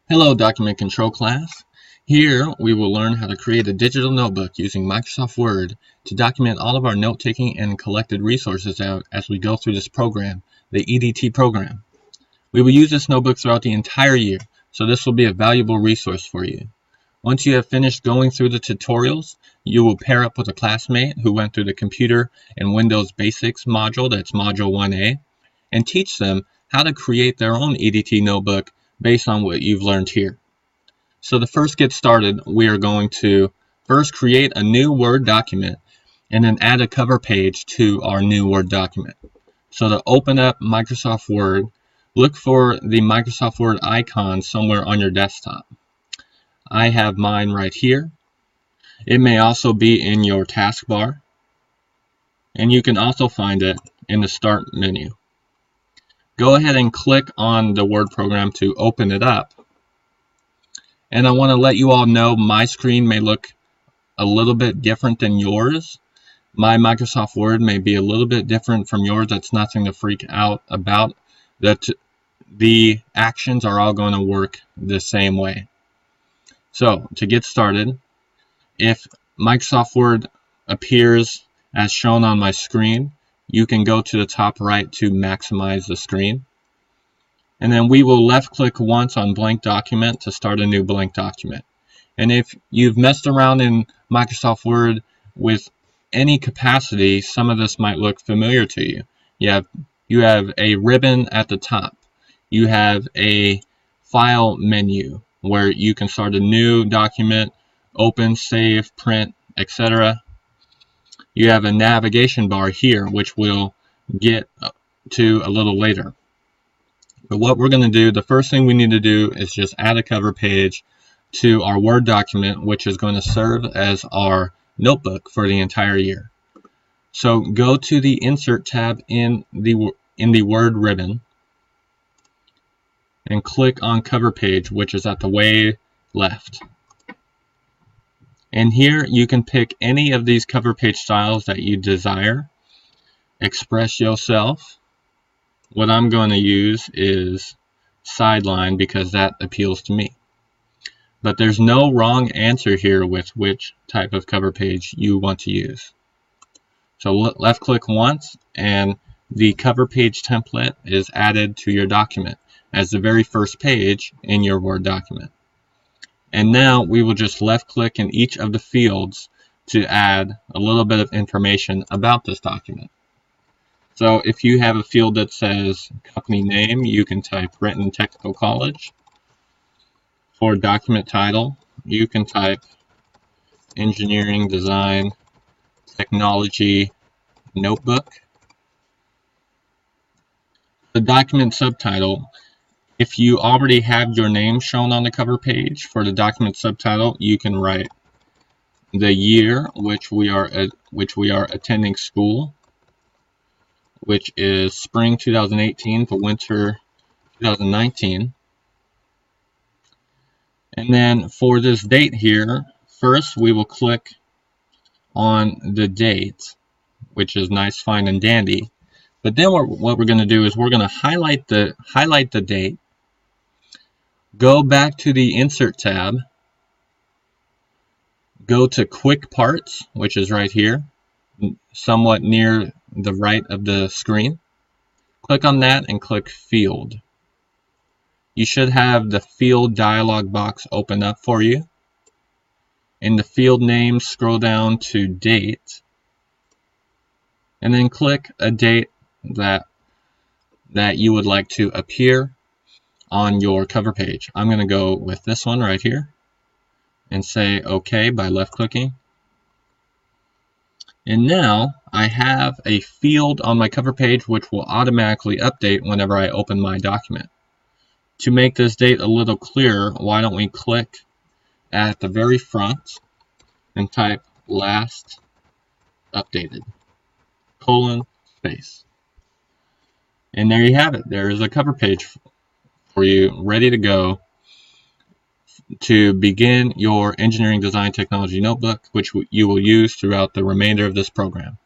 Hello, Document Control class. Here we will learn how to create a digital notebook using Microsoft Word to document all of our note-taking and collected resources out as we go through this program, the EDT program. We will use this notebook throughout the entire year, so this will be a valuable resource for you. Once you have finished going through the tutorials, you will pair up with a classmate who went through the Computer and Windows Basics module, that's Module 1A, and teach them how to create their own EDT notebook based on what you've learned here. So to first get started, we are going to first create a new Word document and then add a cover page to our new Word document. So to open up Microsoft Word, look for the Microsoft Word icon somewhere on your desktop. I have mine right here. It may also be in your taskbar, and you can also find it in the Start menu. Go ahead and click on the Word program to open it up. And I want to let you all know my screen may look a little bit different than yours. My Microsoft Word may be a little bit different from yours. That's nothing to freak out about. The actions are all going to work the same way. So to get started, if Microsoft Word appears as shown on my screen, you can go to the top right to maximize the screen. And then we will left click once on blank document to start a new blank document. And if you've messed around in Microsoft Word with any capacity, some of this might look familiar to you. You have a ribbon at the top. You have a file menu where you can start a new document, open, save, print, etc. You have a navigation bar here, which we'll get to a little later. But what we're going to do, the first thing we need to do is just add a cover page to our Word document, which is going to serve as our notebook for the entire year. So go to the Insert tab in the Word ribbon and click on Cover Page, which is at the way left. And here you can pick any of these cover page styles that you desire. Express yourself. What I'm going to use is sideline because that appeals to me. But there's no wrong answer here with which type of cover page you want to use. So left click once and the cover page template is added to your document as the very first page in your Word document. And now we will just left click in each of the fields to add a little bit of information about this document. So if you have a field that says company name, you can type Renton Technical College. For document title, you can type Engineering Design Technology Notebook. The document subtitle, if you already have your name shown on the cover page for the document subtitle, you can write the year which we are attending school, which is spring 2018 to winter 2019. And then for this date here, first we will click on the date, which is nice, fine, and dandy. But then what we're going to do is we're going to highlight the date, go back to the Insert tab, go to Quick Parts, which is right here, somewhat near the right of the screen. Click on that and click Field. You should have the Field dialog box open up for you. In the field name, scroll down to Date, and then click a date that you would like to appear on your cover page. I'm going to go with this one right here and say OK by left clicking. And now I have a field on my cover page which will automatically update whenever I open my document. To make this date a little clearer, why don't we click at the very front and type last updated, :space. And there you have it. There is a cover page for you ready to go to begin your engineering design technology notebook, which you will use throughout the remainder of this program.